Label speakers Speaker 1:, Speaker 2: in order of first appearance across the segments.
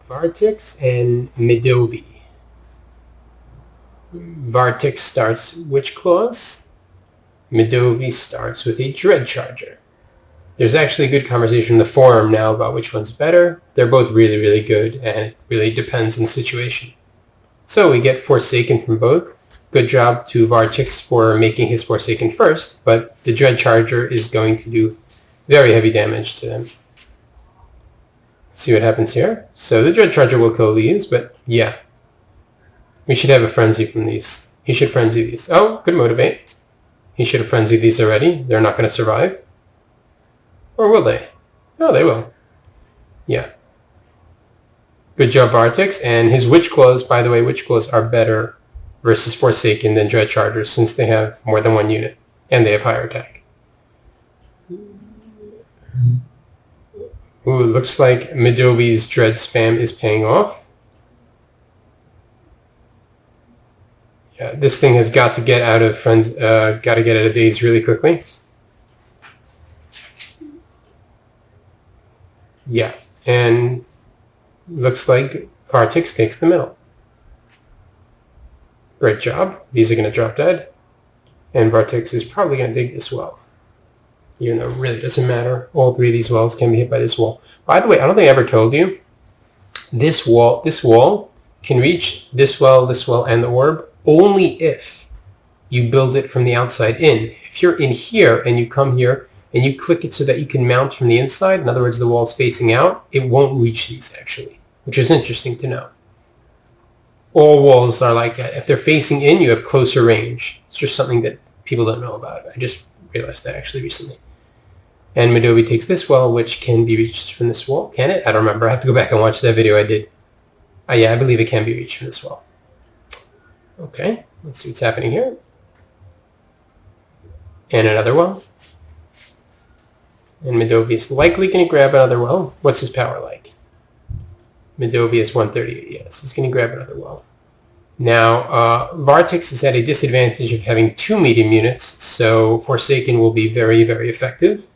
Speaker 1: Vartix and medovi. Vartix starts witch claws. Medovi starts with a dread charger. There's actually a good conversation in the forum now about which one's better. They're both really, really good, and it really depends on the situation. So we get Forsaken from both. Good job to Vartix for making his Forsaken first, but the dread charger is going to do very heavy damage to them. See what happens here. So the dread charger will kill these, but yeah. We should have a frenzy from these. He should frenzy these. Oh, good motivate. He should have frenzied these already. They're not going to survive. Or will they? No, they will. Yeah. Good job, Vartix. And his Witch Claws, by the way, Witch Claws are better versus Forsaken than Dread Chargers since they have more than one unit. And they have higher attack. Ooh, looks like Medovi's Dread spam is paying off. Yeah, this thing has got to get out of daze really quickly. Yeah, and looks like Vartix takes the middle. Great job. These are going to drop dead. And Vartix is probably going to dig this well. Even though it really doesn't matter. All three of these wells can be hit by this wall. By the way, I don't think I ever told you, this wall can reach this well, and the orb only if you build it from the outside in. If you're in here and you come here and you click it so that you can mount from the inside, in other words, the wall's facing out, it won't reach these actually, which is interesting to know. All walls are like that. If they're facing in, you have closer range. It's just something that people don't know about. I just realized that actually recently. And Medovi takes this wall, which can be reached from this wall. Can it? I don't remember. I have to go back and watch that video I did. Yeah, I believe it can be reached from this wall. Okay, let's see what's happening here. And another well. And Medovi is likely going to grab another well. What's his power like? Medovi is 138, yes. He's going to grab another well. Now, Vartix is at a disadvantage of having 2 medium units, so Forsaken will be very, very effective.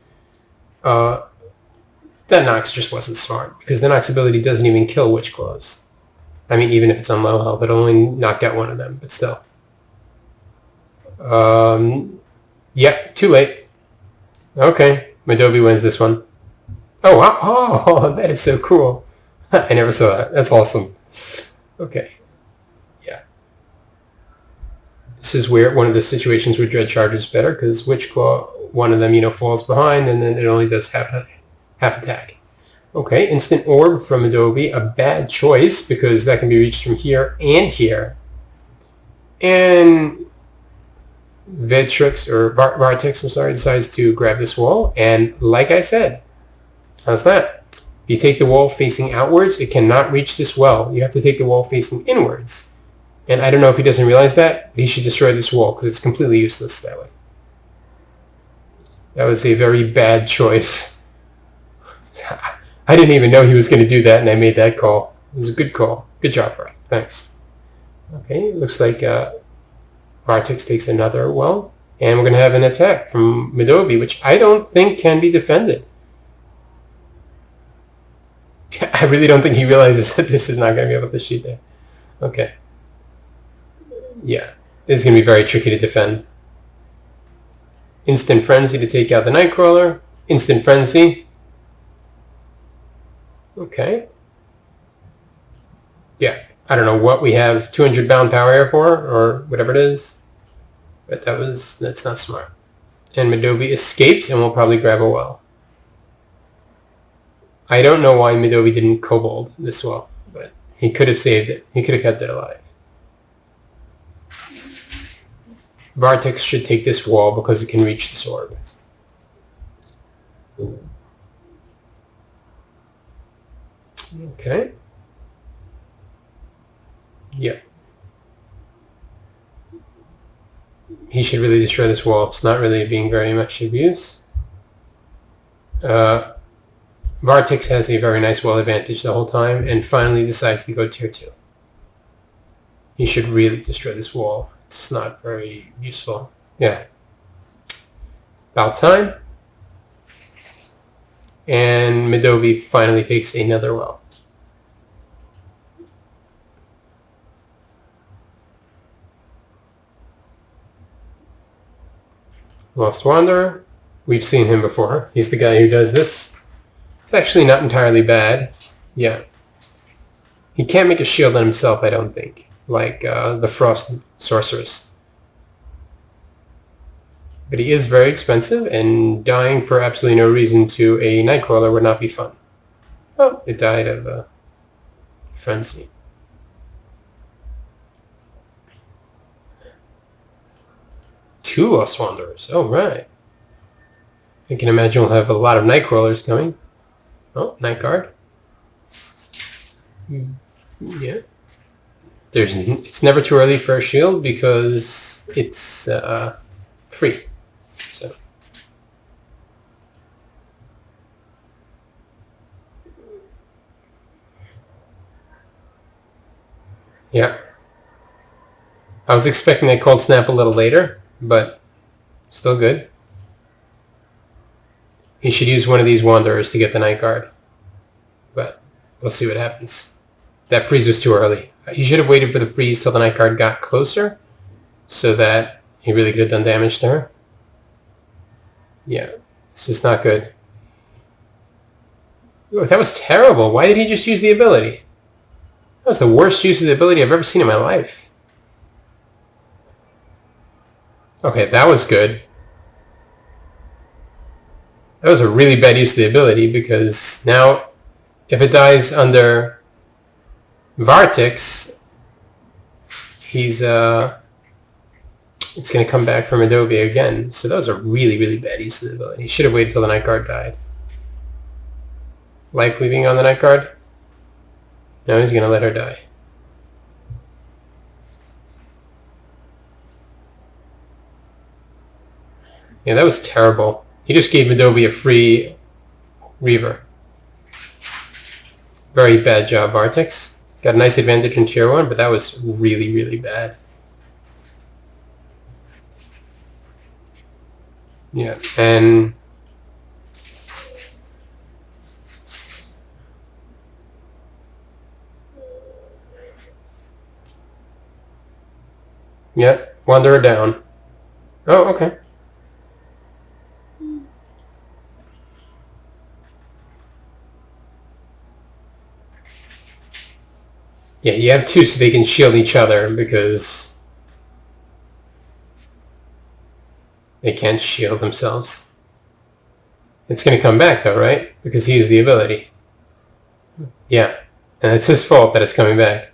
Speaker 1: That Nox just wasn't smart, because the Nox ability doesn't even kill Witch Claws. I mean, even if it's on low health, it'll only knock out one of them, but still. Yeah, too late. Okay, Medovi wins this one. Oh, wow. Oh, that is so cool. I never saw that. That's awesome. Okay. Yeah. This is where one of the situations where Dread Charge is better, because Witch Claw, one of them, falls behind, and then it only does half attack. Okay, Instant Orb from Medovi, a bad choice, because that can be reached from here and here. And Vartix, decides to grab this wall, and like I said, how's that? If you take the wall facing outwards, it cannot reach this well. You have to take the wall facing inwards. And I don't know if he doesn't realize that, but he should destroy this wall, because it's completely useless that way. That was a very bad choice. I didn't even know he was going to do that, and I made that call. It was a good call. Good job, Brian. Thanks. Okay, looks like Vartix takes another well, and we're going to have an attack from Medovi, which I don't think can be defended. I really don't think he realizes that this is not going to be able to shoot there. Okay. Yeah, this is going to be very tricky to defend. Instant Frenzy to take out the Nightcrawler. Instant Frenzy. Okay. Yeah, I don't know what we have 200 bound power air for, or whatever it is. But that's not smart. And Medovi escapes and will probably grab a well. I don't know why Medovi didn't kobold this well, but he could have saved it. He could have kept it alive. Vartix should take this wall because it can reach this orb. Okay. Yeah. He should really destroy this wall. It's not really being very much of use. Vartix has a very nice wall advantage the whole time and finally decides to go tier 2. He should really destroy this wall. It's not very useful. Yeah. About time. And Medovi finally takes another well. Lost Wanderer. We've seen him before. He's the guy who does this. It's actually not entirely bad. Yeah. He can't make a shield on himself, I don't think. Like the Frost Sorceress. But he is very expensive, and dying for absolutely no reason to a Nightcrawler would not be fun. Oh, it died of frenzy. Two Lost Wanderers. Oh, right. I can imagine we'll have a lot of Nightcrawlers coming. Oh, Night Guard. Yeah. It's never too early for a shield because it's free. So. Yeah. I was expecting a cold snap a little later, but still good. He should use one of these Wanderers to get the Night Guard. But we'll see what happens. That freeze was too early. He should have waited for the freeze till the Night Guard got closer so that he really could have done damage to her. Yeah, it's just not good. Ooh, that was terrible. Why did he just use the ability? That was the worst use of the ability I've ever seen in my life. Okay, that was good. That was a really bad use of the ability because now if it dies under Vartix, it's going to come back from medovi again. So that was a really, really bad use of the ability. He should have waited till the Night Guard died. Life Weaving on the Night Guard? No, he's going to let her die. Yeah, that was terrible. He just gave medovi a free Reaver. Very bad job, Vartix. Got a nice advantage in Tier 1, but that was really, really bad. Yeah, and yeah, Wanderer down. Oh, okay. Yeah, you have two so they can shield each other because they can't shield themselves. It's going to come back though, right? Because he used the ability. Yeah, and it's his fault that it's coming back.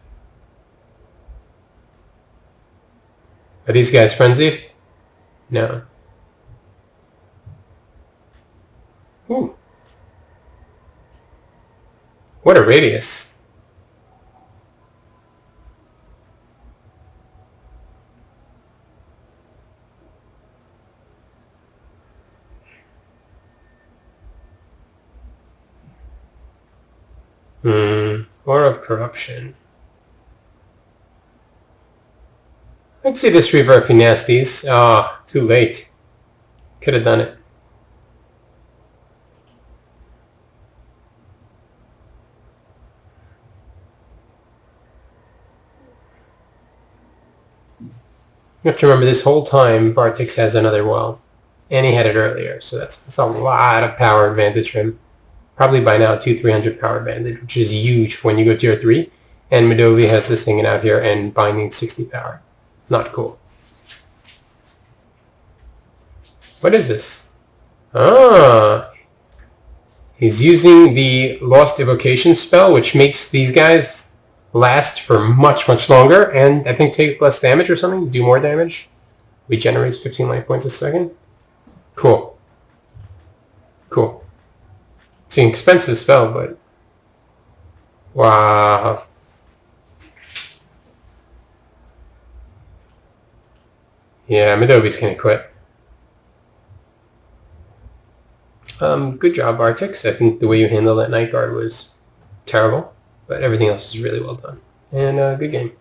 Speaker 1: Are these guys frenzied? No. Ooh. What a radius. Aura of Corruption. I'd say this Reaver if he nasties. Ah, too late. Could have done it. You have to remember this whole time Vartix has another well. And he had it earlier, so that's a lot of power advantage for him. Probably by now 200-300 power advantage, which is huge when you go tier 3. And medovi has this hanging out here and binding 60 power. Not cool. What is this? Ah! He's using the Lost Evocation spell, which makes these guys last for much, much longer, and I think take less damage or something, do more damage. Regenerates 15 life points a second. Cool. Cool. It's an expensive spell, but wow. Yeah, medovi's gonna quit. Good job, Vartix. I think the way you handled that Night Guard was terrible, but everything else is really well done. And good game.